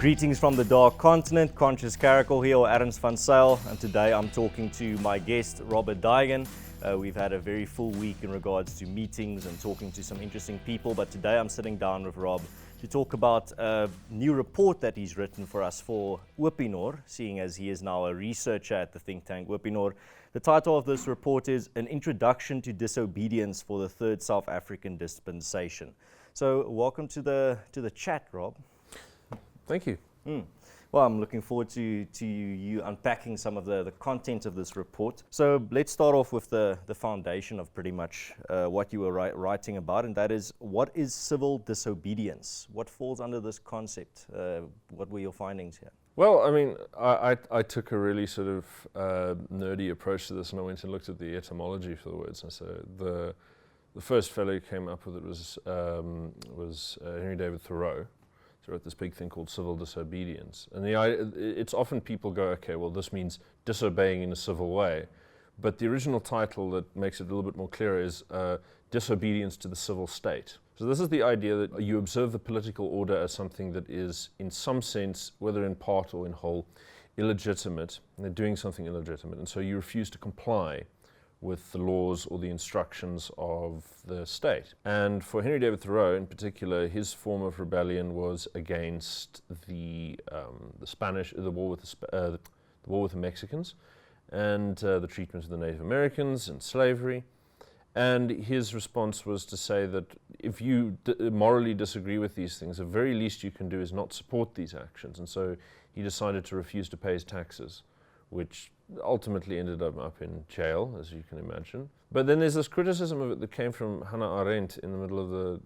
Greetings from the Dark Continent, Conscious Caracal here, or Ernst van Zyl, and today I'm talking to my guest, Rob Duigan. We've had a very full week in regards to meetings and talking to some interesting people, but today I'm sitting down with Rob to talk about a new report that he's written for us for Opinor, seeing as he is now a researcher at the think tank Opinor. The title of this report is An Introduction to Disobedience for the Third South African Dispensation. So welcome to the chat, Rob. Thank you. Well, I'm looking forward to you unpacking some of the content of this report. So let's start off with the foundation of pretty much what you were writing about, and that is, what is civil disobedience? What falls under this concept? What were your findings here? Well, I mean, I took a really sort of nerdy approach to this, and I went and looked at the etymology for the words. And so the first fellow who came up with it was Henry David Thoreau. He wrote this big thing called civil disobedience. And it's often people go, okay, well, this means disobeying in a civil way. But the original title that makes it a little bit more clear is disobedience to the civil state. So this is the idea that you observe the political order as something that is, in some sense, whether in part or in whole, illegitimate, and they're doing something illegitimate. And so you refuse to comply with the laws or the instructions of the state. And for Henry David Thoreau in particular, his form of rebellion was against the war with the Mexicans, and the treatment of the Native Americans and slavery. And his response was to say that if you morally disagree with these things, the very least you can do is not support these actions. And so he decided to refuse to pay his taxes, which ultimately ended up in jail, as you can imagine. But then there's this criticism of it that came from Hannah Arendt in the middle of the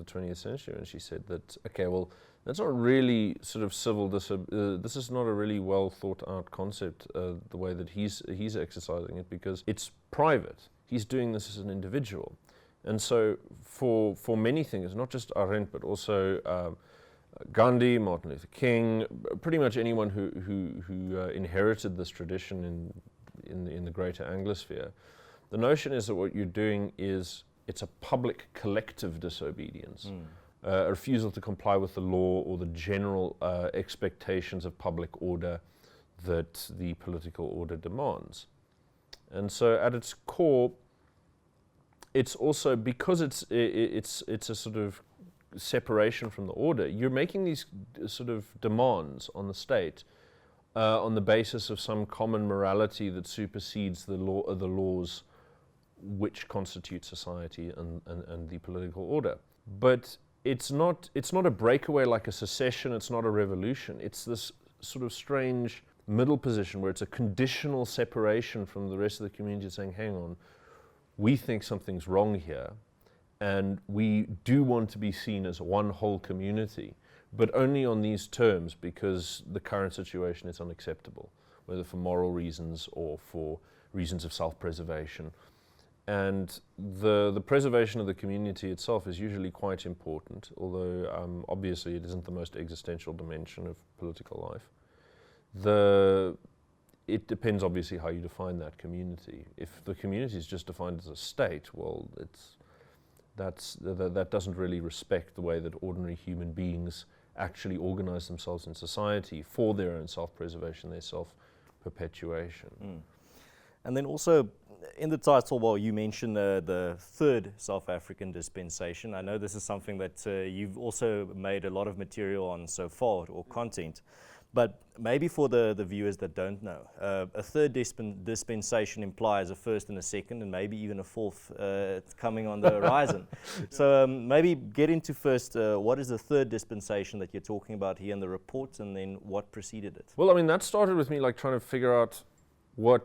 20th century, and she said that, okay, well, that's not really sort of civil this is not a really well thought out concept, the way that he's exercising it, because it's private. He's doing this as an individual. And so for many things, not just Arendt, but also Gandhi, Martin Luther King, pretty much anyone who inherited this tradition in the greater Anglosphere. The notion is that what you're doing is it's a public collective disobedience, a refusal to comply with the law or the general expectations of public order that the political order demands. And so at its core, it's also, because it's a sort of separation from the order, you're making these sort of demands on the state on the basis of some common morality that supersedes the laws which constitute society and the political order. But it's not a breakaway like a secession, it's not a revolution. It's this sort of strange middle position where it's a conditional separation from the rest of the community, saying, hang on, we think something's wrong here, and we do want to be seen as one whole community, but only on these terms, because the current situation is unacceptable, whether for moral reasons or for reasons of self-preservation. And the preservation of the community itself is usually quite important, although obviously it isn't the most existential dimension of political life. It depends obviously how you define that community. If the community is just defined as a state, well, that doesn't really respect the way that ordinary human beings actually organize themselves in society for their own self-preservation, their self-perpetuation. And then also in the title, well, you mentioned the third South African dispensation. I know this is something that you've also made a lot of material on so far, or content. But maybe for the viewers that don't know, a third dispensation implies a first and a second, and maybe even a fourth coming on the horizon. So maybe get into first, what is the third dispensation that you're talking about here in the report, and then what preceded it? Well, I mean, that started with me like trying to figure out why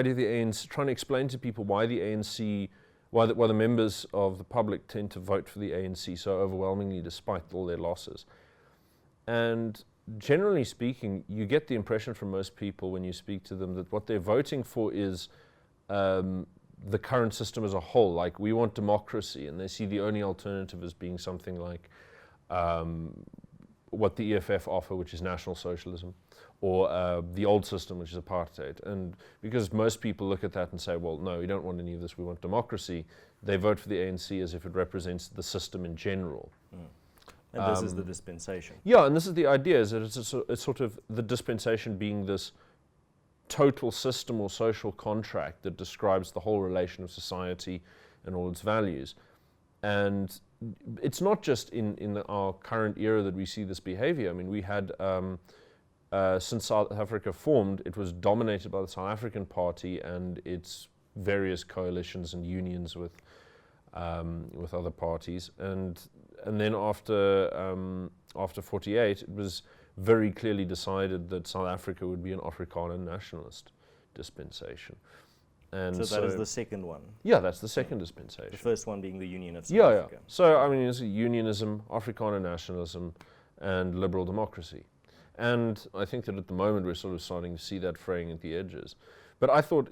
do the ANC, trying to explain to people why the ANC, why the members of the public tend to vote for the ANC so overwhelmingly despite all their losses. And generally speaking, you get the impression from most people when you speak to them that what they're voting for is the current system as a whole. Like, we want democracy, and they see the only alternative as being something like what the EFF offer, which is National Socialism, or the old system, which is apartheid. And because most people look at that and say, well, no, we don't want any of this, we want democracy, they vote for the ANC as if it represents the system in general. And this is the dispensation. Yeah, and this is the idea, is that it's sort of the dispensation being this total system or social contract that describes the whole relation of society and all its values. And it's not just in our current era that we see this behavior. I mean, we had, since South Africa formed, it was dominated by the South African Party and its various coalitions and unions with other parties. And then after 48, it was very clearly decided that South Africa would be an Afrikaner nationalist dispensation. And so that is the second one. Yeah, that's the second dispensation. The first one being the Union of South Africa. Yeah. So, I mean, it's unionism, Afrikaner nationalism, and liberal democracy. And I think that at the moment we're sort of starting to see that fraying at the edges. But I thought,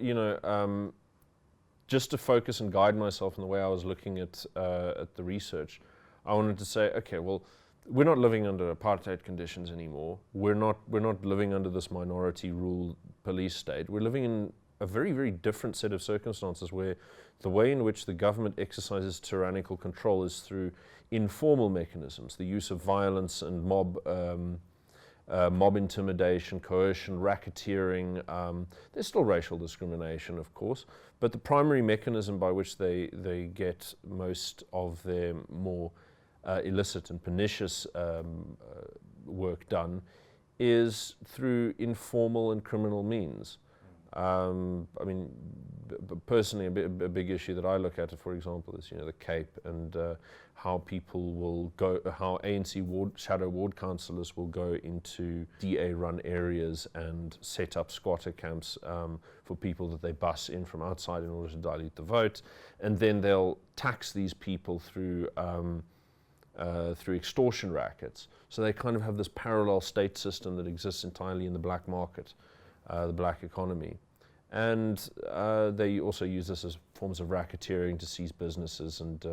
just to focus and guide myself in the way I was looking at the research, I wanted to say, okay, well, we're not living under apartheid conditions anymore. We're not living under this minority rule police state. We're living in a very, very different set of circumstances where the way in which the government exercises tyrannical control is through informal mechanisms, the use of violence and mob intimidation, coercion, racketeering. There's still racial discrimination, of course, but the primary mechanism by which they get most of their more illicit and pernicious work done is through informal and criminal means. I mean, personally, a big issue that I look at, for example, is the Cape and how people will go, how ANC shadow ward councillors will go into DA-run areas and set up squatter camps for people that they bus in from outside in order to dilute the vote, and then they'll tax these people through extortion rackets. So they kind of have this parallel state system that exists entirely in the black market. The black economy. And they also use this as forms of racketeering to seize businesses and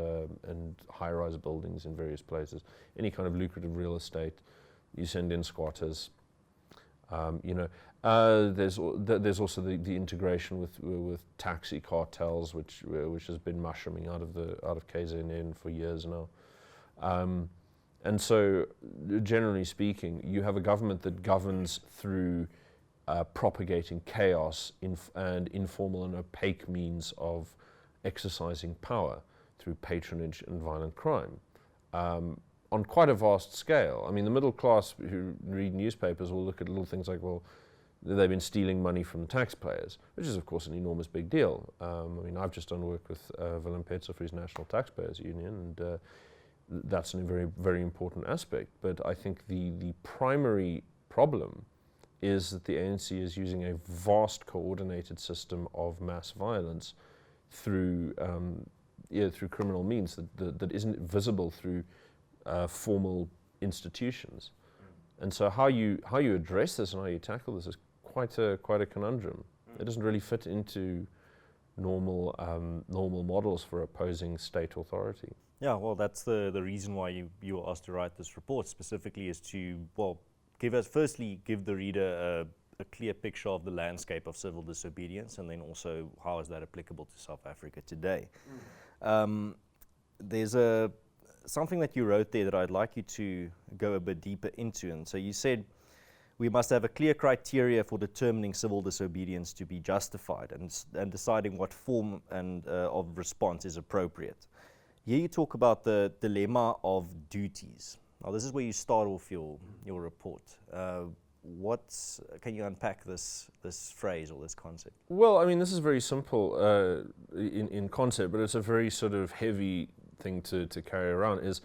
high-rise buildings in various places. Any kind of lucrative real estate, you send in squatters. There's also the integration with taxi cartels, which has been mushrooming out of KZN for years now. And so, generally speaking, you have a government that governs through propagating chaos and informal and opaque means of exercising power through patronage and violent crime on quite a vast scale. I mean, the middle class who read newspapers will look at little things like, well, they've been stealing money from the taxpayers, which is, of course, an enormous big deal. I mean, I've just done work with Willem Petzer for his National Taxpayers Union, and that's a very, very important aspect. But I think the primary problem is that the ANC is using a vast coordinated system of mass violence through criminal means that isn't visible through formal institutions. And so how you address this and how you tackle this is quite a conundrum. It doesn't really fit into normal models for opposing state authority. Yeah, well, that's the reason why you were asked to write this report specifically, is to, well, give the reader a clear picture of the landscape of civil disobedience, and then also how is that applicable to South Africa today. There's something that you wrote there that I'd like you to go a bit deeper into. And so you said, we must have a clear criteria for determining civil disobedience to be justified and deciding what form of response is appropriate. Here you talk about the dilemma of duties. Now, this is where you start off your report. Can you unpack this phrase or this concept? Well, I mean, this is very simple in concept, but it's a very sort of heavy thing to carry around. Is,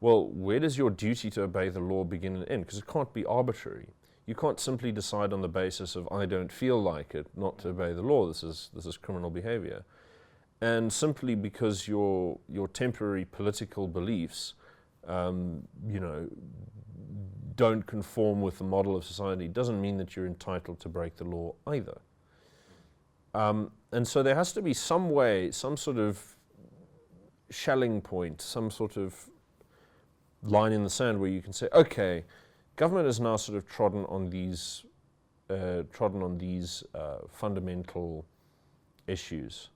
well, where does your duty to obey the law begin and end? Because it can't be arbitrary. You can't simply decide on the basis of I don't feel like it not to obey the law. This is criminal behavior, and simply because your temporary political beliefs don't conform with the model of society doesn't mean that you're entitled to break the law either. And so there has to be some way, some sort of shelling point, some sort of line in the sand where you can say, okay, government has now sort of trodden on these fundamental issues,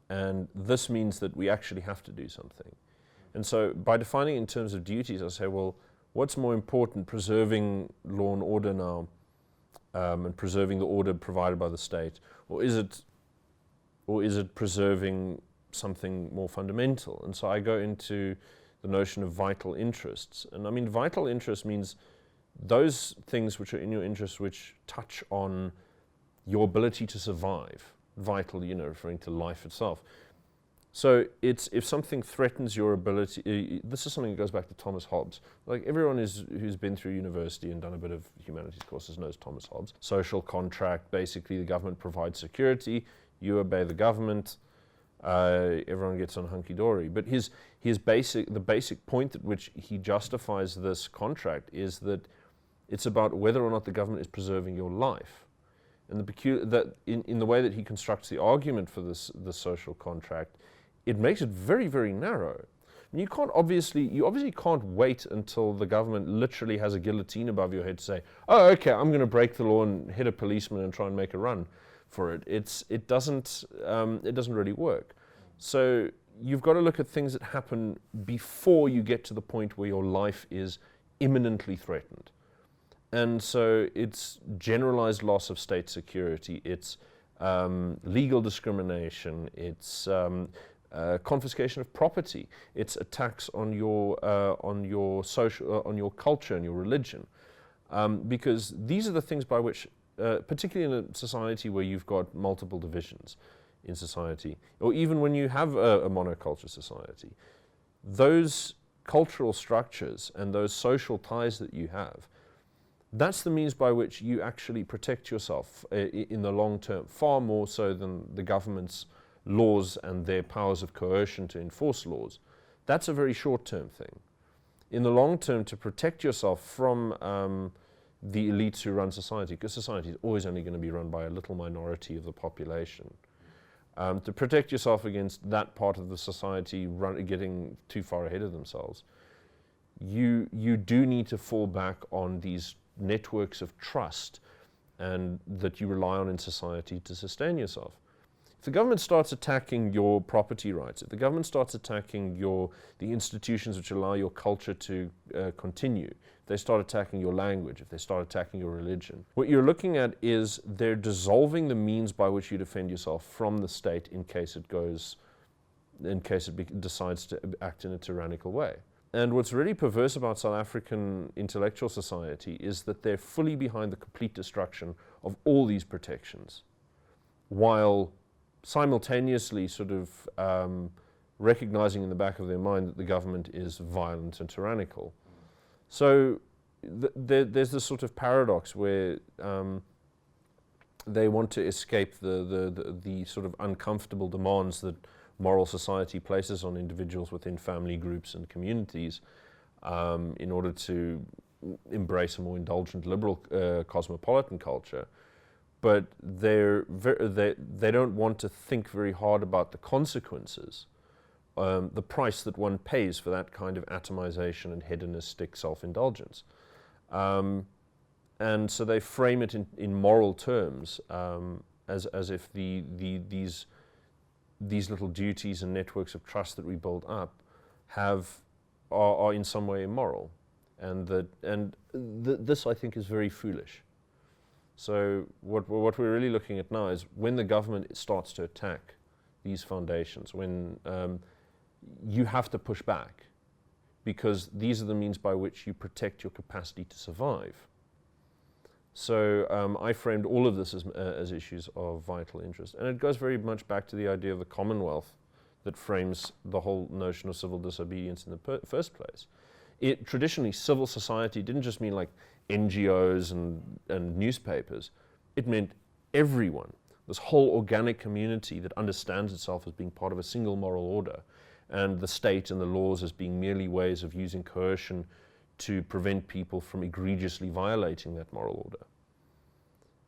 and this means that we actually have to do something. And so by defining in terms of duties, I say, well, what's more important, preserving law and order now and preserving the order provided by the state, or is it preserving something more fundamental? And so I go into the notion of vital interests. And I mean, vital interest means those things which are in your interest which touch on your ability to survive. Vital, referring to life itself. So it's if something threatens your ability, this is something that goes back to Thomas Hobbes. Like everyone who's been through university and done a bit of humanities courses knows Thomas Hobbes. Social contract, basically the government provides security, you obey the government, everyone gets on hunky-dory. But the basic point at which he justifies this contract is that it's about whether or not the government is preserving your life. And in the way that he constructs the argument for this social contract, it makes it very, very narrow. And you obviously can't wait until the government literally has a guillotine above your head to say, oh, okay, I'm going to break the law and hit a policeman and try and make a run for it. It doesn't really work. So you've got to look at things that happen before you get to the point where your life is imminently threatened. And so it's generalized loss of state security, it's legal discrimination, it's confiscation of property, it's attacks on your social, on your culture and your religion, because these are the things by which, particularly in a society where you've got multiple divisions in society, or even when you have a monoculture society, those cultural structures and those social ties that you have, that's the means by which you actually protect yourself in the long term, far more so than the government's laws and their powers of coercion to enforce laws. That's a very short-term thing. In the long term, to protect yourself from the elites who run society, because society is always only going to be run by a little minority of the population, to protect yourself against that part of the society getting too far ahead of themselves, you do need to fall back on these networks of trust and that you rely on in society to sustain yourself. If the government starts attacking your property rights, if the government starts attacking the institutions which allow your culture to continue, if they start attacking your language, if they start attacking your religion, what you're looking at is they're dissolving the means by which you defend yourself from the state in case it decides to act in a tyrannical way. And what's really perverse about South African intellectual society is that they're fully behind the complete destruction of all these protections, while simultaneously sort of recognizing in the back of their mind that the government is violent and tyrannical. So there's this sort of paradox where they want to escape the sort of uncomfortable demands that moral society places on individuals within family groups and communities in order to embrace a more indulgent liberal cosmopolitan culture. But they don't want to think very hard about the consequences, the price that one pays for that kind of atomization and hedonistic self-indulgence. And so they frame it in moral terms as if these little duties and networks of trust that we build up are in some way immoral, and this I think is very foolish. So what we're really looking at now is when the government starts to attack these foundations, when you have to push back, because these are the means by which you protect your capacity to survive. So I framed all of this as issues of vital interest. And it goes very much back to the idea of the Commonwealth that frames the whole notion of civil disobedience in the first place. Traditionally, civil society didn't just mean like NGOs and newspapers. It meant everyone, this whole organic community that understands itself as being part of a single moral order, and the state and the laws as being merely ways of using coercion to prevent people from egregiously violating that moral order.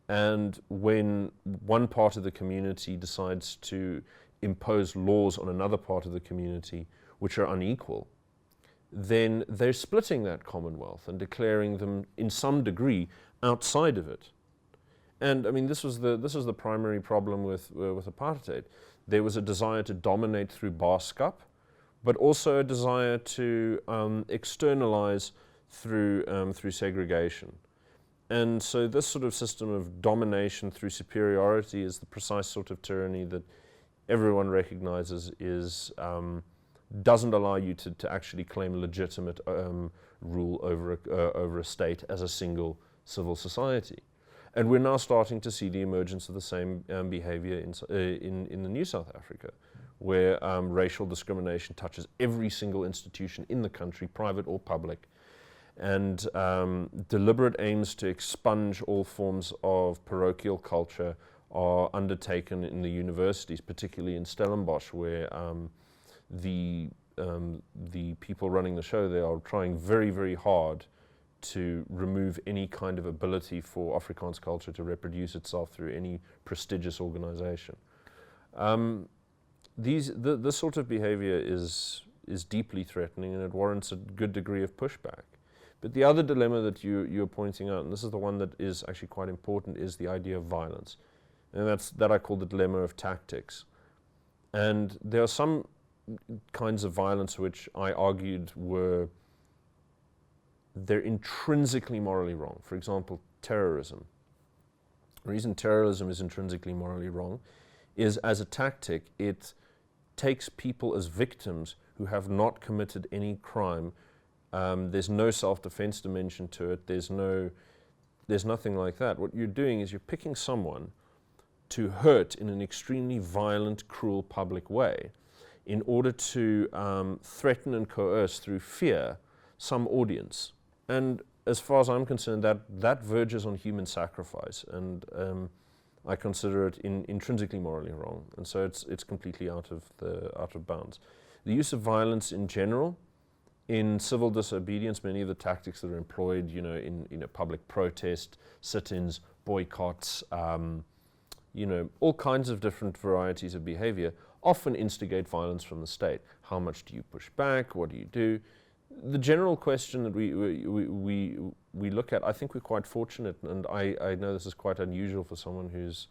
And when one part of the community decides to impose laws on another part of the community which are unequal, then they're splitting that commonwealth and declaring them in some degree outside of it. And I mean, this was the primary problem with apartheid. There was a desire to dominate through Baaskap, but also a desire to externalize through segregation. And so this sort of system of domination through superiority is the precise sort of tyranny that everyone recognizes doesn't allow you to actually claim legitimate rule over a state as a single civil society. And we're now starting to see the emergence of the same behavior in the New South Africa, where racial discrimination touches every single institution in the country, private or public, and deliberate aims to expunge all forms of parochial culture are undertaken in the universities, particularly in Stellenbosch, where the people running the show, they are trying very, very hard to remove any kind of ability for Afrikaans culture to reproduce itself through any prestigious organization. This sort of behavior is deeply threatening, and it warrants a good degree of pushback. But the other dilemma that you're pointing out, and this is the one that is actually quite important, is the idea of violence. And that I call the dilemma of tactics. And there are some kinds of violence which I argued they're intrinsically morally wrong. For example, terrorism. The reason terrorism is intrinsically morally wrong is, as a tactic, it takes people as victims who have not committed any crime. There's no self-defense dimension to it. There's nothing like that. What you're doing is you're picking someone to hurt in an extremely violent, cruel public way in order to threaten and coerce through fear some audience. And as far as I'm concerned, that verges on human sacrifice, and I consider it intrinsically morally wrong. And so it's completely out of bounds. The use of violence in general, in civil disobedience, many of the tactics that are employed, in public protest, sit-ins, boycotts, all kinds of different varieties of behavior, often instigate violence from the state. How much do you push back? What do you do? The general question that we look at, I think we're quite fortunate, and I know this is quite unusual for someone who's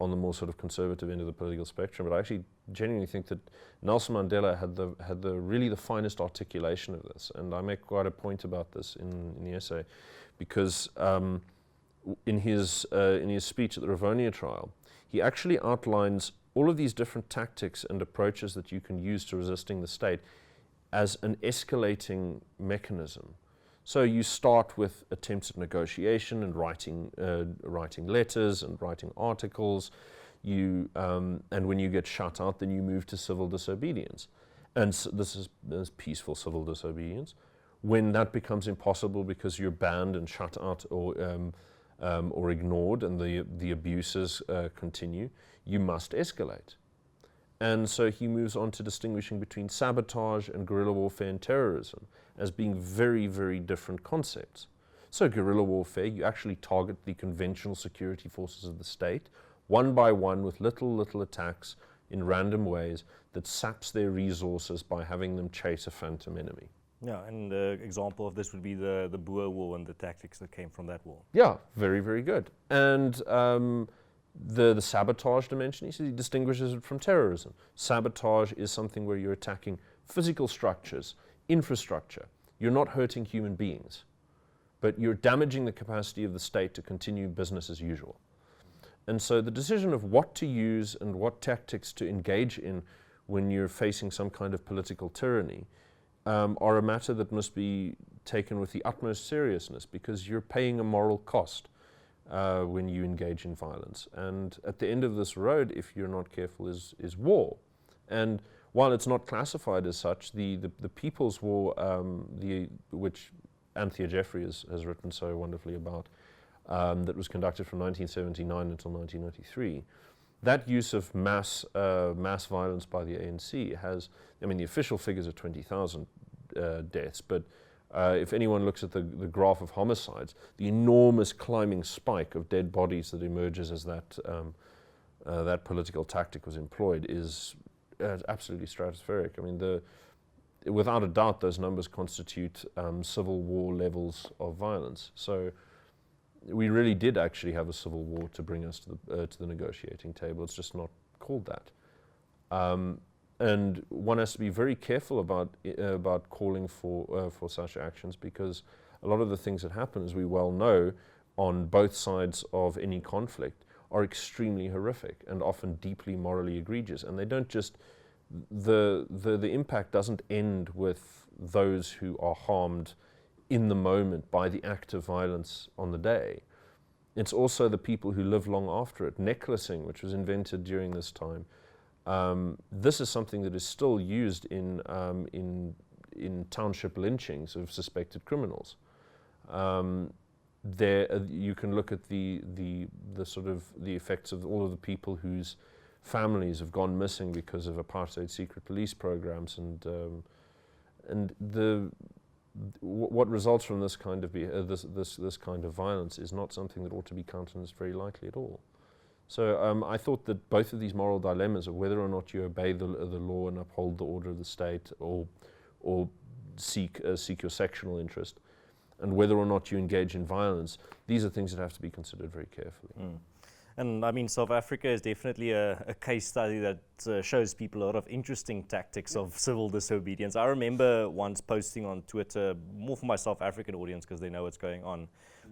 on the more sort of conservative end of the political spectrum, but I actually genuinely think that Nelson Mandela had really the finest articulation of this, and I make quite a point about this in the essay, because in his speech at the Rivonia trial, he actually outlines all of these different tactics and approaches that you can use to resisting the state as an escalating mechanism. So you start with attempts at negotiation and writing letters and writing articles. And when you get shut out, then you move to civil disobedience. And so this is peaceful civil disobedience. When that becomes impossible because you're banned and shut out or ignored, and the abuses continue, you must escalate. And so he moves on to distinguishing between sabotage and guerrilla warfare and terrorism as being very, very different concepts. So guerrilla warfare, you actually target the conventional security forces of the state, one by one, with little attacks in random ways that saps their resources by having them chase a phantom enemy. Yeah, and the example of this would be the Boer War and the tactics that came from that war. Yeah, very, very good. And the sabotage dimension, he distinguishes it from terrorism. Sabotage is something where you're attacking physical structures, infrastructure. You're not hurting human beings, but you're damaging the capacity of the state to continue business as usual. And so the decision of what to use and what tactics to engage in when you're facing some kind of political tyranny are a matter that must be taken with the utmost seriousness, because you're paying a moral cost when you engage in violence. And at the end of this road, if you're not careful, is war. And while it's not classified as such, the People's War, which Anthea Jeffrey has written so wonderfully about, that was conducted from 1979 until 1993, that use of mass violence by the ANC has, the official figures are 20,000 deaths, but if anyone looks at the graph of homicides, the enormous climbing spike of dead bodies that emerges as that political tactic was employed is absolutely stratospheric. Without a doubt, those numbers constitute civil war levels of violence. So we really did actually have a civil war to bring us to the negotiating table. It's just not called that. And one has to be very careful about calling for such actions, because a lot of the things that happen, as we well know, on both sides of any conflict are extremely horrific and often deeply morally egregious. And they don't just, the impact doesn't end with those who are harmed in the moment by the act of violence on the day. It's also the people who live long after it. Necklacing, which was invented during this time, this is something that is still used in township lynchings of suspected criminals. You can look at the sort of the effects of all of the people whose families have gone missing because of apartheid secret police programs, and what results from this kind of this kind of violence is not something that ought to be countenanced very lightly at all. So I thought that both of these moral dilemmas of whether or not you obey the law and uphold the order of the state, or seek your sectional interest, and whether or not you engage in violence, these are things that have to be considered very carefully. And I mean, South Africa is definitely a case study that shows people a lot of interesting tactics of civil disobedience. I remember once posting on Twitter, more for my South African audience because they know what's going on,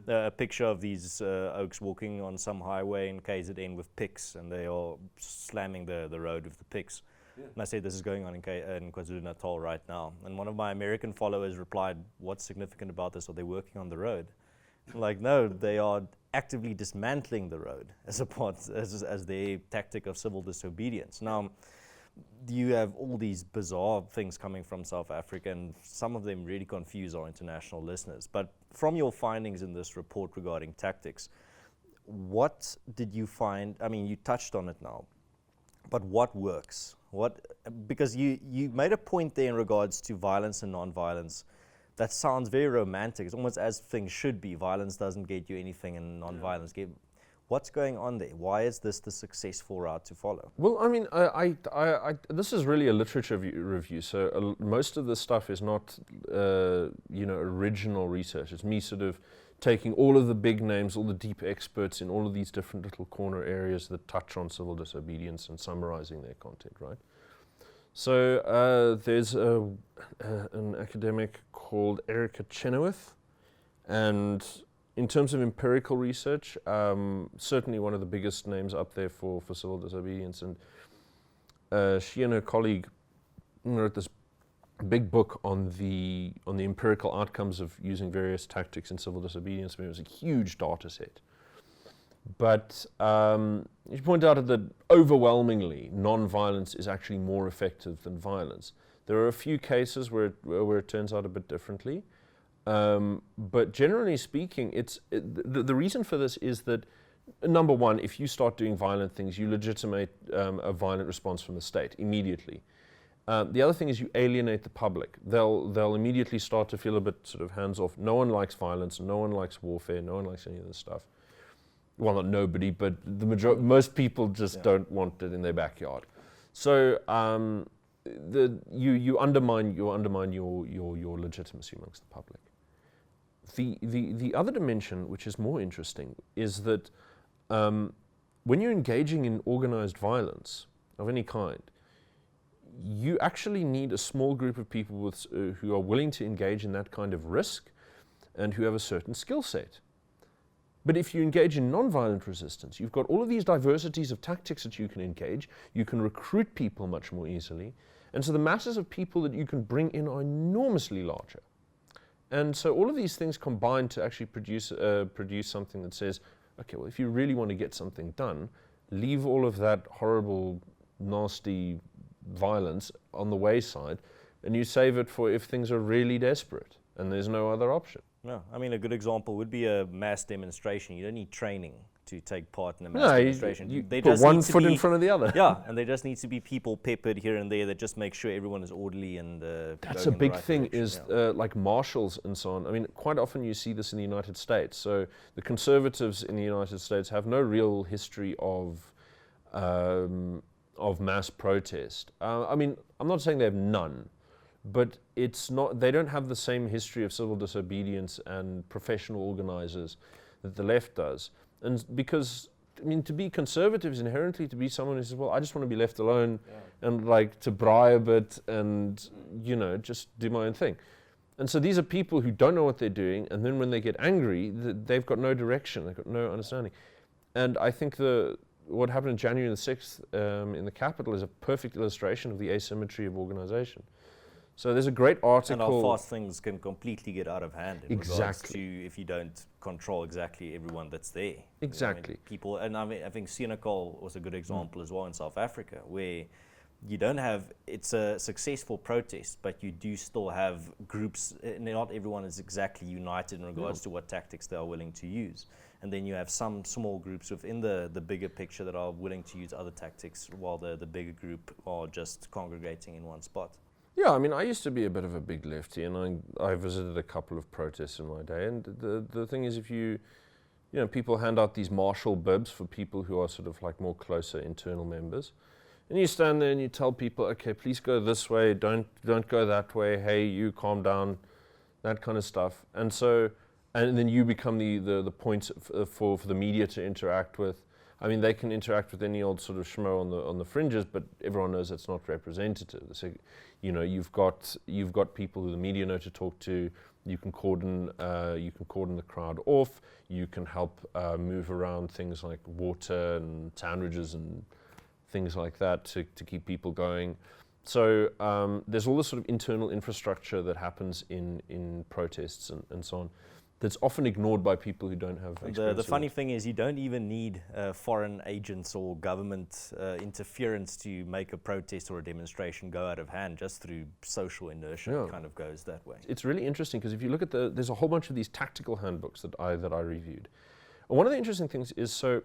a picture of these oaks walking on some highway in KZN with picks, and they are slamming the road with the picks. Yeah. And I said, this is going on in KwaZulu-Natal right now. And one of my American followers replied, what's significant about this? Are they working on the road? I'm like, no, they are actively dismantling the road as their tactic of civil disobedience. Now, you have all these bizarre things coming from South Africa, and some of them really confuse our international listeners. But from your findings in this report regarding tactics, what did you find? I mean, you touched on it now, but what works? Because you made a point there in regards to violence and non-violence. That sounds very romantic. It's almost as things should be. Violence doesn't get you anything, and non-violence get. What's going on there? Why is this the successful route to follow? Well, I mean, this is really a literature review. So most of this stuff is not, original research. It's me sort of taking all of the big names, all the deep experts in all of these different little corner areas that touch on civil disobedience and summarizing their content, right? So there's an academic called Erica Chenoweth, and in terms of empirical research, certainly one of the biggest names up there for civil disobedience, and she and her colleague wrote this big book on the empirical outcomes of using various tactics in civil disobedience. I mean, it was a huge data set. But you point out that overwhelmingly, non-violence is actually more effective than violence. There are a few cases where it turns out a bit differently. But generally speaking, the reason for this is that, number one, if you start doing violent things, you legitimate a violent response from the state immediately. The other thing is you alienate the public. They'll immediately start to feel a bit sort of hands-off. No one likes violence, no one likes warfare, no one likes any of this stuff. Well, not nobody, but most people just don't want it in their backyard. So you undermine your legitimacy amongst the public. The other dimension, which is more interesting, is that when you're engaging in organized violence of any kind, you actually need a small group of people who are willing to engage in that kind of risk and who have a certain skill set. But if you engage in non-violent resistance, you've got all of these diversities of tactics that you can engage. You can recruit people much more easily. And so the masses of people that you can bring in are enormously larger. And so all of these things combine to actually produce something that says, okay, well, if you really want to get something done, leave all of that horrible, nasty violence on the wayside, and you save it for if things are really desperate and there's no other option. No, I mean, a good example would be a mass demonstration. You don't need training to take part in a mass demonstration. You put one foot in front of the other. Yeah, and there just needs to be people peppered here and there that just make sure everyone is orderly and that's a big thing is like marshals and so on. I mean, quite often you see this in the United States. So the conservatives in the United States have no real history of mass protest. I mean, I'm not saying they have none, but it's not. They don't have the same history of civil disobedience and professional organizers that the left does. And because I mean, to be conservative is inherently to be someone who says, well, I just want to be left alone and like to bribe it and, you know, just do my own thing. And so these are people who don't know what they're doing, and then when they get angry, they've got no direction, they've got no understanding. And I think what happened on January the 6th in the Capitol is a perfect illustration of the asymmetry of organization. So there's a great article. And how fast things can completely get out of hand in regards to if you don't control exactly everyone that's there. Exactly. I mean, people, and I think Senekal was a good example as well in South Africa, where you don't have, it's a successful protest, but you do still have groups, and not everyone is exactly united in regards to what tactics they are willing to use. And then you have some small groups within the bigger picture that are willing to use other tactics, while the bigger group are just congregating in one spot. Yeah, I mean, I used to be a bit of a big lefty, and I visited a couple of protests in my day. And the thing is, if you know, people hand out these marshal bibs for people who are sort of like more closer internal members. And you stand there and you tell people, okay, please go this way, don't go that way, hey, you calm down, that kind of stuff. And so, and then you become the point for the media to interact with. I mean, they can interact with any old sort of schmo on the fringes, but everyone knows that's not representative. So, you know, you've got people who the media know to talk to. You can cordon the crowd off. You can help move around things like water and sandwiches and things like that to keep people going. So there's all this sort of internal infrastructure that happens in protests and so on, that's often ignored by people who don't have experience. The funny thing is, you don't even need foreign agents or government interference to make a protest or a demonstration go out of hand. Just through social inertia, it kind of goes that way. It's really interesting because if you look at there's a whole bunch of these tactical handbooks that I reviewed. And one of the interesting things is, so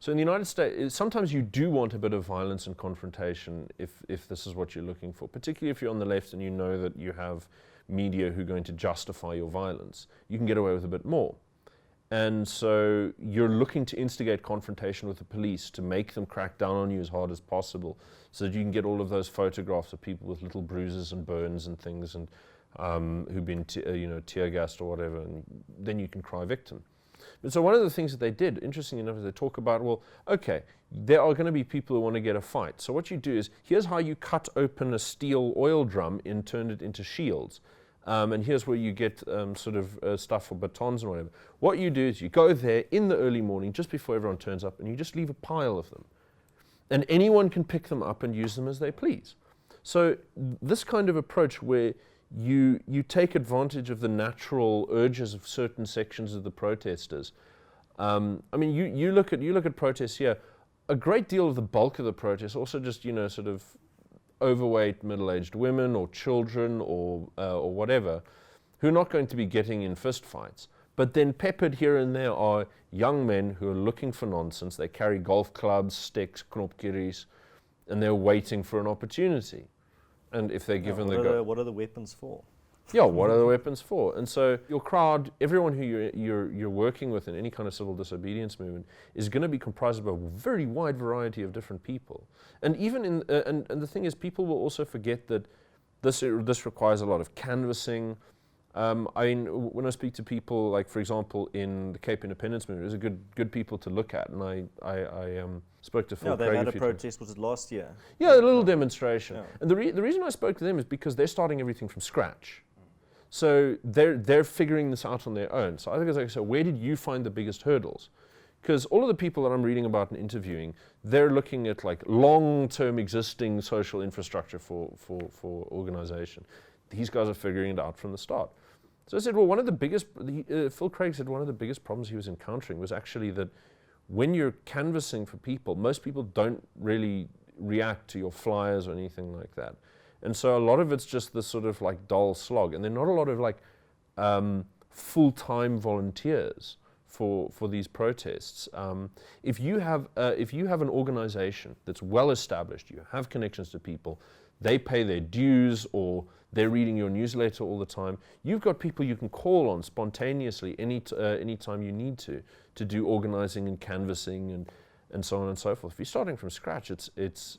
in the United States, sometimes you do want a bit of violence and confrontation if this is what you're looking for, particularly if you're on the left and you know that you have media who are going to justify your violence. You can get away with a bit more. And so you're looking to instigate confrontation with the police to make them crack down on you as hard as possible so that you can get all of those photographs of people with little bruises and burns and things and who've been tear gassed or whatever, and then you can cry victim. But so one of the things that they did, interestingly enough, is they talk about, well, okay, there are going to be people who want to get a fight. So what you do is, here's how you cut open a steel oil drum and turn it into shields. And here's where you get stuff for batons and whatever. What you do is you go there in the early morning, just before everyone turns up, and you just leave a pile of them. And anyone can pick them up and use them as they please. So this kind of approach where you take advantage of the natural urges of certain sections of the protesters. I mean, you look at protests here. A great deal of the bulk of the protests also just sort of overweight middle-aged women or children or whatever, who are not going to be getting in fist fights. But then peppered here and there are young men who are looking for nonsense. They carry golf clubs, sticks, knopkieries, and they're waiting for an opportunity. And if they're given what are the weapons for? Yeah, what are the weapons for? And so your crowd, everyone who you're working with in any kind of civil disobedience movement, is going to be comprised of a very wide variety of different people. And even and the thing is, people will also forget that this requires a lot of canvassing. I mean, when I speak to people, like for example, in the Cape Independence movement, there's a good people to look at, and I spoke to Phil Craig. They had a protest. Was it last year? Yeah, a little demonstration. Yeah. And the reason I spoke to them is because they're starting everything from scratch. So they're figuring this out on their own. So I think it's like, so where did you find the biggest hurdles? Because all of the people that I'm reading about and interviewing, they're looking at like long-term existing social infrastructure for organization. These guys are figuring it out from the start. So I said, well, one of the biggest, Phil Craig said one of the biggest problems he was encountering was actually that when you're canvassing for people, most people don't really react to your flyers or anything like that. And so a lot of it's just this sort of like dull slog. And there are not a lot of like full-time volunteers for these protests. If you have an organization that's well established, you have connections to people, they pay their dues or they're reading your newsletter all the time, you've got people you can call on spontaneously any time you need to do organizing and canvassing and so on and so forth. If you're starting from scratch, it's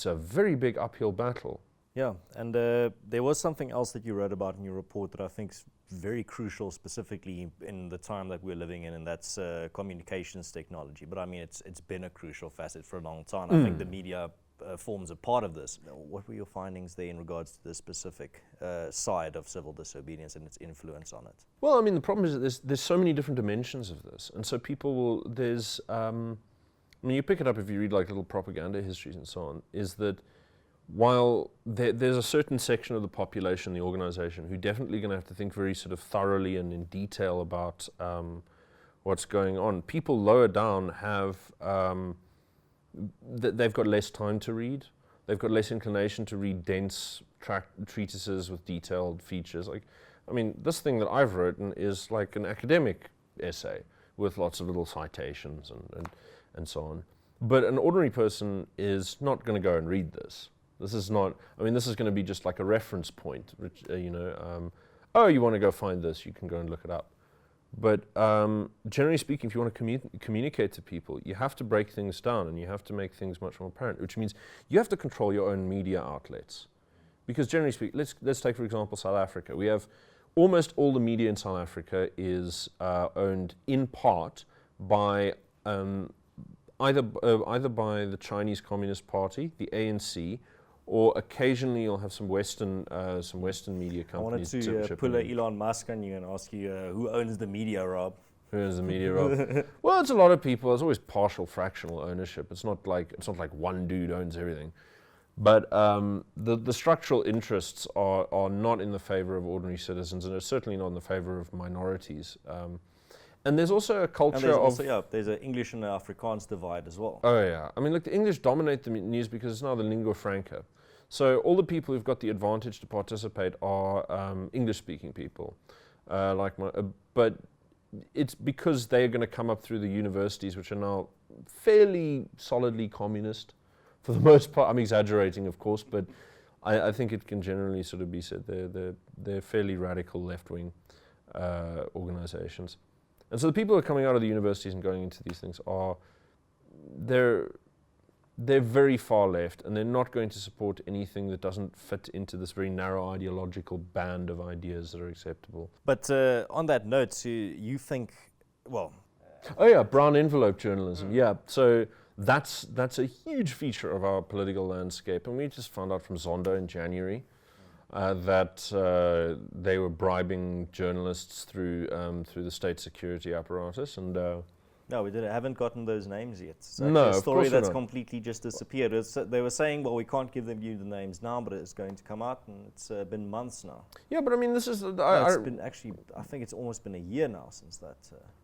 a very big uphill battle. Yeah, and there was something else that you wrote about in your report that I think is very crucial, specifically in the time that we're living in, and that's communications technology. But I mean, it's been a crucial facet for a long time. I think the media forms a part of this. What were your findings there in regards to the specific side of civil disobedience and its influence on it? Well, I mean, the problem is that there's so many different dimensions of this, and so people will, I mean, you pick it up if you read like little propaganda histories and so on, is that while there's a certain section of the population, the organization, who definitely going to have to think very sort of thoroughly and in detail about what's going on, people lower down have, they've got less time to read, they've got less inclination to read dense treatises with detailed features. Like, I mean, this thing that I've written is like an academic essay with lots of little citations and so on. But an ordinary person is not going to go and read this. This is not, I mean, this is going to be just like a reference point, which, oh, you want to go find this, you can go and look it up. But generally speaking, if you want to communicate to people, you have to break things down and you have to make things much more apparent, which means you have to control your own media outlets. Because generally speaking, let's take, for example, South Africa. We have almost all the media in South Africa is owned in part by either by the Chinese Communist Party, the ANC, or occasionally you'll have some Western media companies. I wanted to pull a Elon Musk on you and ask you who owns the media, Rob? Who owns the media, Rob? Well, it's a lot of people. There's always partial, fractional ownership. It's not like one dude owns everything. But the structural interests are not in the favor of ordinary citizens, and it's certainly not in the favor of minorities. And there's also a culture there's an English and an Afrikaans divide as well. Oh yeah, I mean, look, the English dominate the news because it's now the lingua franca. So all the people who've got the advantage to participate are English-speaking people, but it's because they're going to come up through the universities, which are now fairly solidly communist, for the most part. I'm exaggerating, of course, but I think it can generally sort of be said they're fairly radical left-wing organizations. And so the people who are coming out of the universities and going into these things they're very far left, and they're not going to support anything that doesn't fit into this very narrow ideological band of ideas that are acceptable. But on that note, you think, well... Oh yeah, brown envelope journalism, yeah. So that's a huge feature of our political landscape, and we just found out from Zondo in January that they were bribing journalists through the state security apparatus, and no, we haven't gotten those names yet. So no, a story of course that's not. Completely just disappeared. They were saying, well, we can't give you the names now, but it's going to come out, and it's been months now. Yeah, but I mean, this is it's been actually, I think it's almost been a year now since that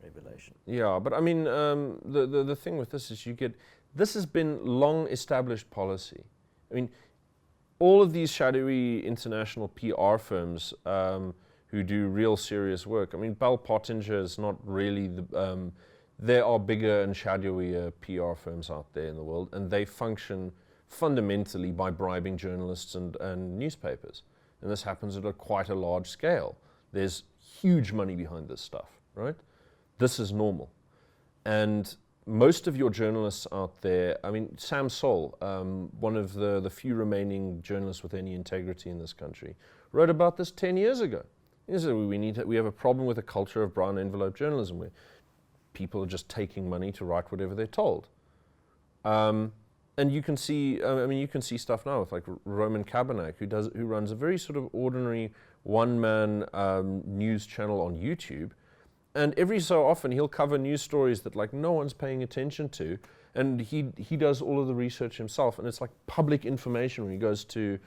revelation. Yeah, but I mean, the thing with this is this has been long established policy. I mean, all of these shadowy international PR firms who do real serious work. I mean, Bell Pottinger is not really there are bigger and shadowier PR firms out there in the world, and they function fundamentally by bribing journalists and newspapers. And this happens at quite a large scale. There's huge money behind this stuff, right? This is normal. And most of your journalists out there, I mean, Sam Soul, one of the few remaining journalists with any integrity in this country, wrote about this 10 years ago. He said we have a problem with a culture of brown envelope journalism where people are just taking money to write whatever they're told. And you can see, you can see stuff now with like Roman Kabanak, who runs a very sort of ordinary one-man news channel on YouTube. And every so often he'll cover news stories that like no one's paying attention to, and he does all of the research himself, and it's like public information when he goes to,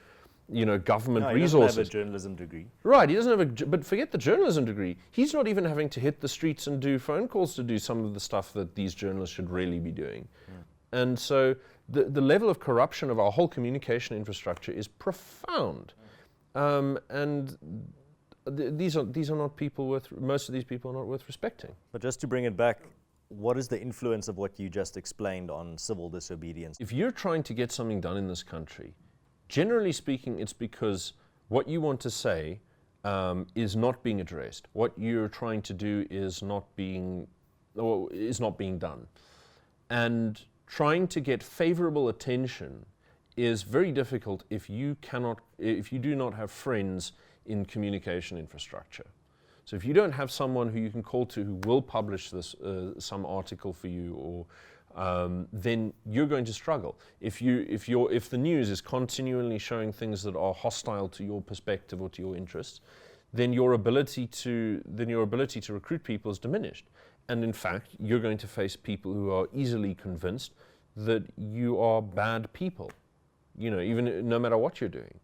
government resources. He doesn't have a journalism degree. Right, he doesn't have but forget the journalism degree. He's not even having to hit the streets and do phone calls to do some of the stuff that these journalists should really be doing. Yeah. And so the level of corruption of our whole communication infrastructure is profound. And these are not people most of these people are not worth respecting. But just to bring it back, what is the influence of what you just explained on civil disobedience? If you're trying to get something done in this country, generally speaking, it's because what you want to say is not being addressed. What you're trying to do is not being done. And trying to get favorable attention is very difficult if you do not have friends in communication infrastructure. So if you don't have someone who you can call to who will publish this some article for you, or then you're going to struggle. If the news is continually showing things that are hostile to your perspective or to your interests, then your ability to recruit people is diminished. And in fact, you're going to face people who are easily convinced that you are bad people. Even no matter what you're doing.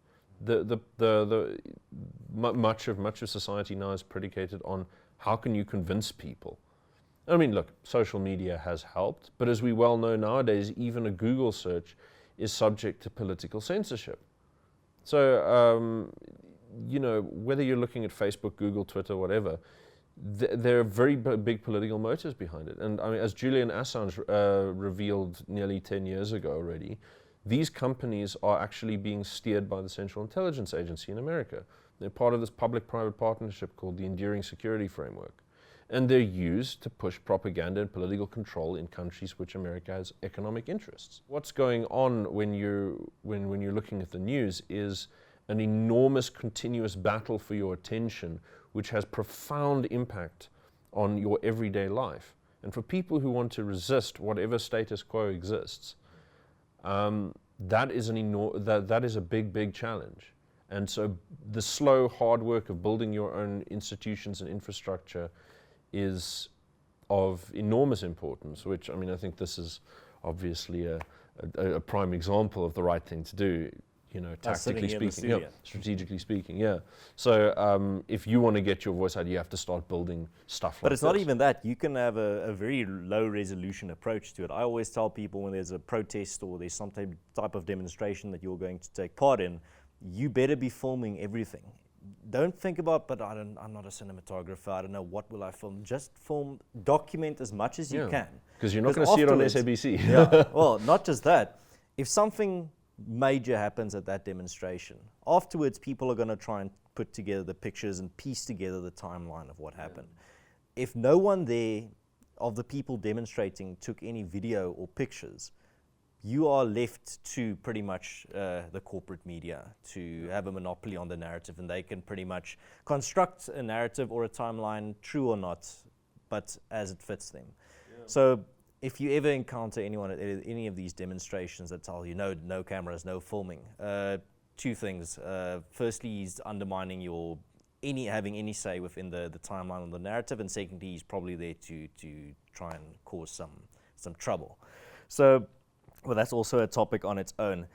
Much of society now is predicated on how can you convince people. I mean, look, social media has helped, but as we well know nowadays, even a Google search is subject to political censorship. So, whether you're looking at Facebook, Google, Twitter, whatever, there are very big political motives behind it. And I mean, as Julian Assange revealed nearly 10 years ago already, these companies are actually being steered by the Central Intelligence Agency in America. They're part of this public-private partnership called the Enduring Security Framework. And they're used to push propaganda and political control in countries which America has economic interests. What's going on when you're looking at the news is an enormous continuous battle for your attention, which has profound impact on your everyday life. And for people who want to resist whatever status quo exists, that is a big challenge. And so the slow, hard work of building your own institutions and infrastructure is of enormous importance, which, I mean, I think this is obviously a prime example of the right thing to do, tactically speaking, strategically speaking, yeah. So if you want to get your voice out, you have to start building stuff like this. But it's not even that. You can have a very low resolution approach to it. I always tell people when there's a protest or there's some type of demonstration that you're going to take part in, you better be filming everything. Don't think about, but I'm not a cinematographer, I don't know, what will I film? Just film, document as much as you can. Because you're not going to see it on SABC. Yeah, well, not just that. If something major happens at that demonstration, afterwards people are going to try and put together the pictures and piece together the timeline of what happened. If no one there of the people demonstrating took any video or pictures, you are left to pretty much the corporate media to have a monopoly on the narrative, and they can pretty much construct a narrative or a timeline, true or not, but as it fits them. Yeah. So if you ever encounter anyone at any of these demonstrations that tell you no cameras, no filming, two things. Firstly, he's undermining your having any say within the timeline on the narrative, and secondly, he's probably there to try and cause some trouble. So, well, that's also a topic on its own.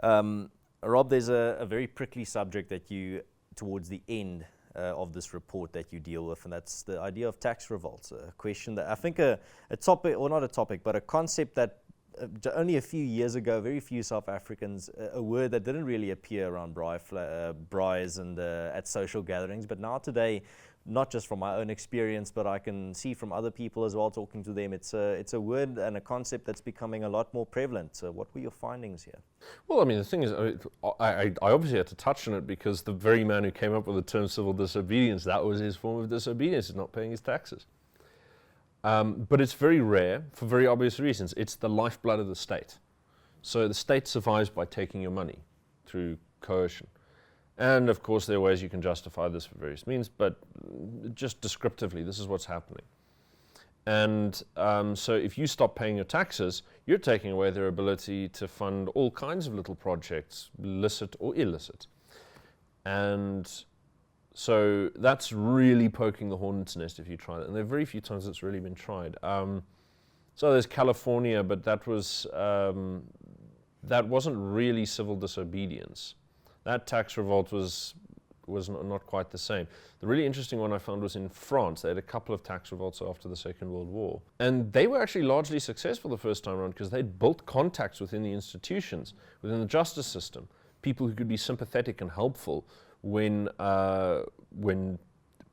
Rob, there's a very prickly subject that you, towards the end of this report, that you deal with, and that's the idea of tax revolts, a question that I think a topic, or not a topic, but a concept that only a few years ago, very few South Africans, a word that didn't really appear around braais and at social gatherings, but now today, not just from my own experience, but I can see from other people as well, talking to them, it's a word and a concept that's becoming a lot more prevalent. So what were your findings here? Well, I mean, the thing is, I obviously had to touch on it because the very man who came up with the term civil disobedience, that was his form of disobedience, is not paying his taxes. But it's very rare for very obvious reasons. It's the lifeblood of the state. So the state survives by taking your money through coercion. And of course, there are ways you can justify this for various means, but just descriptively, this is what's happening. And so if you stop paying your taxes, you're taking away their ability to fund all kinds of little projects, licit or illicit. And so that's really poking the hornet's nest if you try that. And there are very few times it's really been tried. So there's California, but that wasn't really civil disobedience. That tax revolt was not quite the same. The really interesting one I found was in France. They had a couple of tax revolts after the Second World War. And they were actually largely successful the first time around because they'd built contacts within the institutions, within the justice system, people who could be sympathetic and helpful when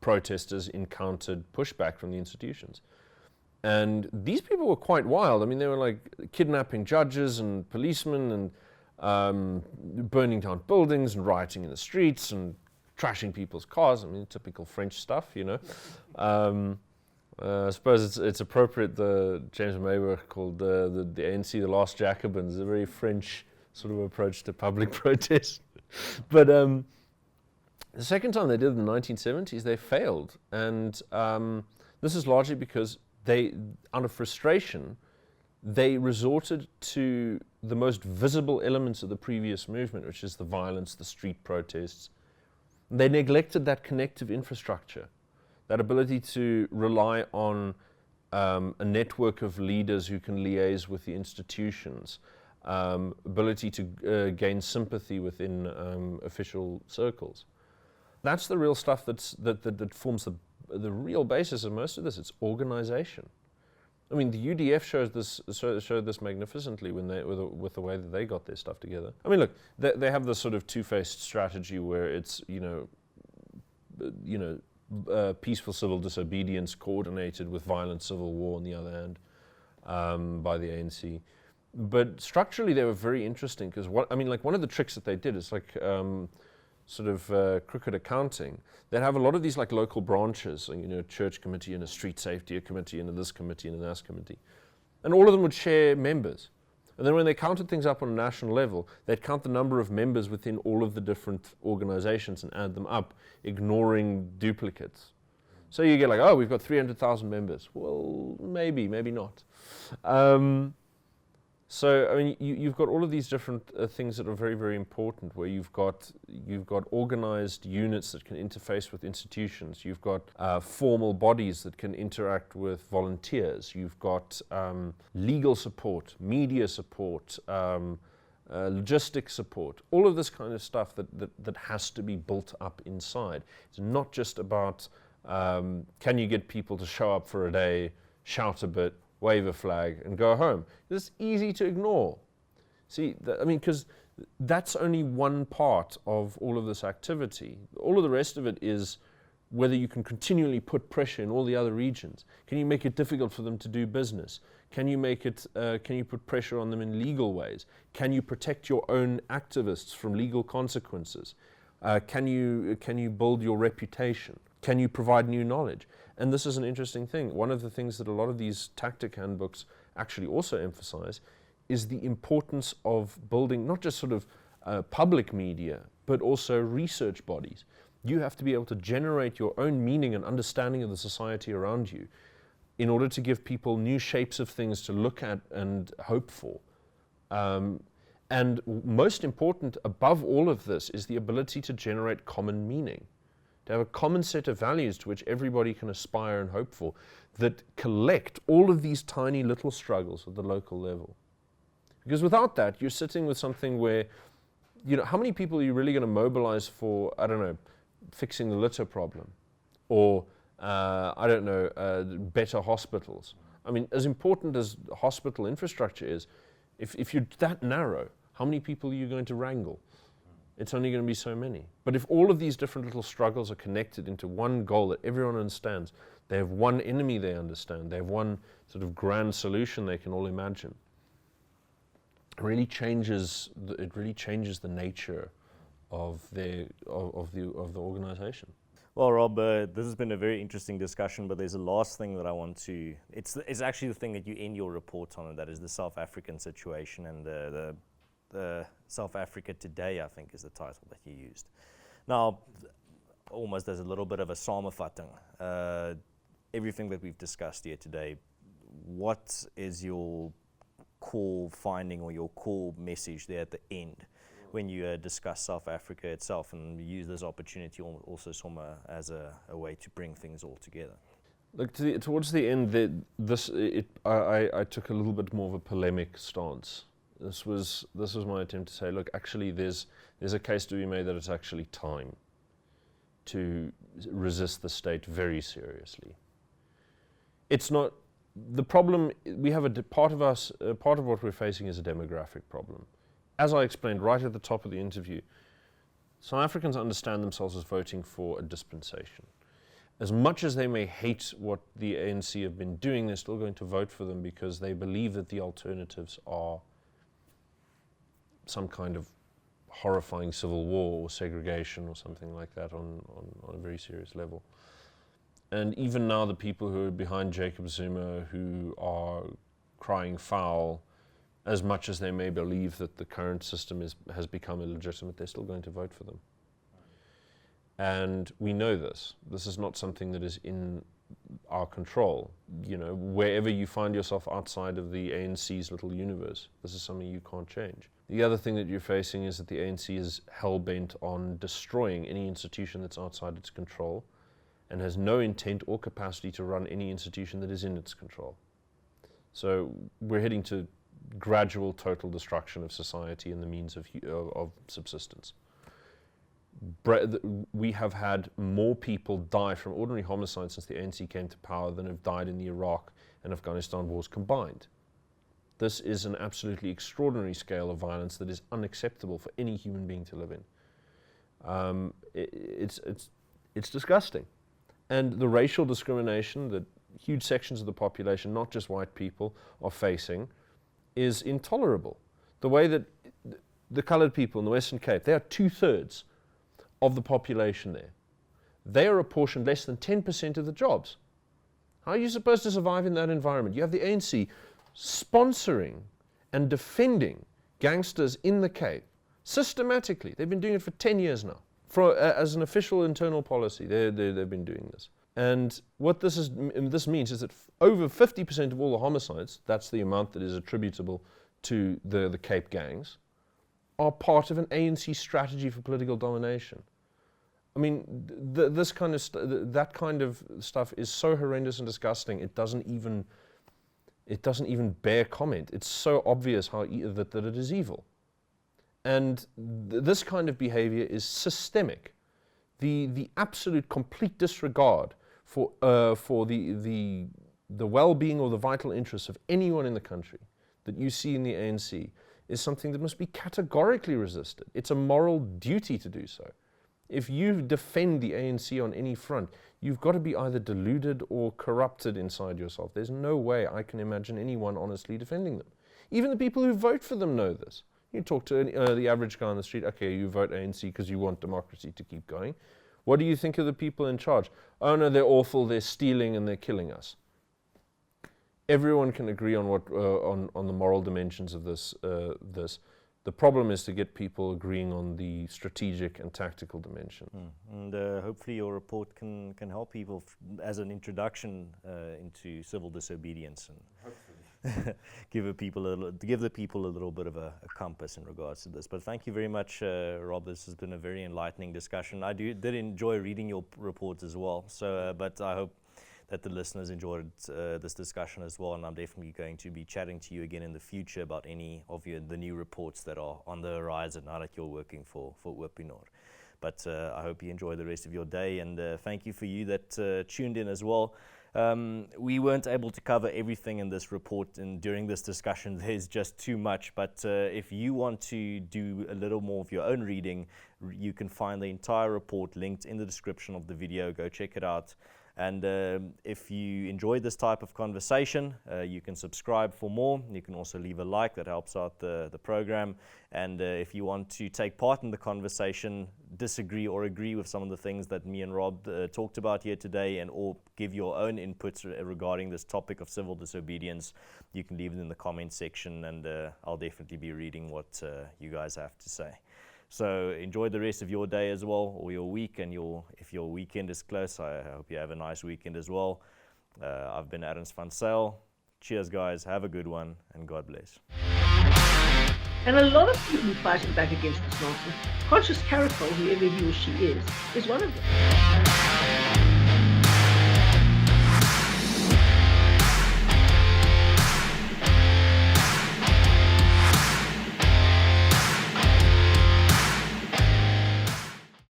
protesters encountered pushback from the institutions. And these people were quite wild. I mean, they were like kidnapping judges and policemen and burning down buildings and rioting in the streets and trashing people's cars. I mean, typical French stuff, you know. I suppose it's appropriate. The James Mayweather called the ANC the last Jacobins, a very French sort of approach to public protest. But The second time they did it in the 1970s, they failed. And this is largely because they, out of frustration, they resorted to the most visible elements of the previous movement, which is the violence, the street protests. They neglected that connective infrastructure, that ability to rely on a network of leaders who can liaise with the institutions, ability to gain sympathy within official circles. That's the real stuff that forms the real basis of most of this. It's organization. I mean, the UDF showed this magnificently when with the way that they got their stuff together. I mean, look, they have this sort of two-faced strategy where it's peaceful civil disobedience coordinated with violent civil war on the other hand by the ANC. But structurally, they were very interesting because one of the tricks that they did is like crooked accounting. They'd have a lot of these like local branches, a church committee and a street safety committee and a this committee and a that committee. And all of them would share members. And then when they counted things up on a national level, they'd count the number of members within all of the different organizations and add them up, ignoring duplicates. So you get like, oh, we've got 300,000 members. Well, maybe not. So I mean, you've got all of these different things that are very, very important. Where you've got organized units that can interface with institutions. You've got formal bodies that can interact with volunteers. You've got legal support, media support, logistic support. All of this kind of stuff that has to be built up inside. It's not just about can you get people to show up for a day, shout a bit, wave a flag, and go home. It's easy to ignore. See, because that's only one part of all of this activity. All of the rest of it is whether you can continually put pressure in all the other regions. Can you make it difficult for them to do business? Can you put pressure on them in legal ways? Can you protect your own activists from legal consequences? Can you build your reputation? Can you provide new knowledge? And this is an interesting thing. One of the things that a lot of these tactic handbooks actually also emphasize is the importance of building not just sort of public media, but also research bodies. You have to be able to generate your own meaning and understanding of the society around you in order to give people new shapes of things to look at and hope for. And most important above all of this is the ability to generate common meaning. To have a common set of values to which everybody can aspire and hope for, that collect all of these tiny little struggles at the local level. Because without that, you're sitting with something where, how many people are you really going to mobilize for, fixing the litter problem? Or, better hospitals? I mean, as important as hospital infrastructure is, if you're that narrow, how many people are you going to wrangle? It's only going to be so many. But if all of these different little struggles are connected into one goal that everyone understands, they have one enemy they understand, they have one sort of grand solution they can all imagine, it really changes the nature of the organization. Well, Rob, this has been a very interesting discussion, but there's a last thing that I want to... It's actually the thing that you end your report on, and that is the South African situation and the South Africa Today, I think, is the title that you used. Now, almost as a little bit of a samenvatting, everything that we've discussed here today, what is your core finding or your core message there at the end when you discuss South Africa itself, and use this opportunity also as a way to bring things all together? Look, towards the end, I took a little bit more of a polemic stance. This was my attempt to say, look, actually there's a case to be made that it's actually time to resist the state very seriously. It's not the problem. We have part of what we're facing is a demographic problem. As I explained right at the top of the interview, South Africans understand themselves as voting for a dispensation. As much as they may hate what the ANC have been doing, they're still going to vote for them because they believe that the alternatives are some kind of horrifying civil war or segregation or something like that on a very serious level. And even now the people who are behind Jacob Zuma, who are crying foul, as much as they may believe that the current system has become illegitimate, they're still going to vote for them. And we know this. This is not something that is in our control. You know, wherever you find yourself outside of the ANC's little universe, this is something you can't change. The other thing that you're facing is that the ANC is hell-bent on destroying any institution that's outside its control and has no intent or capacity to run any institution that is in its control. So we're heading to gradual total destruction of society and the means of subsistence. We have had more people die from ordinary homicide since the ANC came to power than have died in the Iraq and Afghanistan wars combined. This is an absolutely extraordinary scale of violence that is unacceptable for any human being to live in. It's disgusting. And the racial discrimination that huge sections of the population, not just white people, are facing is intolerable. The way that the coloured people in the Western Cape, they are 2/3 of the population there. They are apportioned less than 10% of the jobs. How are you supposed to survive in that environment? You have the ANC sponsoring and defending gangsters in the Cape systematically. They've been doing it for 10 years now. As an official internal policy, they've been doing this. And what this means is that over 50% of all the homicides, that's the amount that is attributable to the Cape gangs, are part of an ANC strategy for political domination. I mean, that kind of stuff is so horrendous and disgusting. It doesn't even bear comment. It's so obvious that it is evil. And this kind of behavior is systemic. The absolute complete disregard for the well-being or the vital interests of anyone in the country that you see in the ANC is something that must be categorically resisted. It's a moral duty to do so. If you defend the ANC on any front, you've got to be either deluded or corrupted inside yourself. There's no way I can imagine anyone honestly defending them. Even the people who vote for them know this. You talk to the average guy on the street, okay, you vote ANC because you want democracy to keep going. What do you think of the people in charge? Oh no, they're awful, they're stealing and they're killing us. Everyone can agree on on the moral dimensions of this. The problem is to get people agreeing on the strategic and tactical dimension. And hopefully your report can help people as an introduction into civil disobedience and hopefully give the people a little bit of a compass in regards to this. But thank you very much, Rob. This has been a very enlightening discussion. I did enjoy reading your report as well. So, but I hope that the listeners enjoyed this discussion as well, and I'm definitely going to be chatting to you again in the future about any of the new reports that are on the horizon now that you're working for Opinor. But I hope you enjoy the rest of your day, and thank you for you that tuned in as well. We weren't able to cover everything in this report, and during this discussion there's just too much, but if you want to do a little more of your own reading, you can find the entire report linked in the description of the video. Go check it out. And if you enjoyed this type of conversation, you can subscribe for more. You can also leave a like, that helps out the program. And if you want to take part in the conversation, disagree or agree with some of the things that me and Rob talked about here today, and or give your own inputs regarding this topic of civil disobedience, you can leave it in the comment section, and I'll definitely be reading what you guys have to say. So enjoy the rest of your day as well, or your week, and if your weekend is close, I hope you have a nice weekend as well. I've been Ernst van Zyl. Cheers, guys. Have a good one, and God bless. And a lot of people fighting back against this nonsense. Conscious Caracol, whoever he or she is one of them.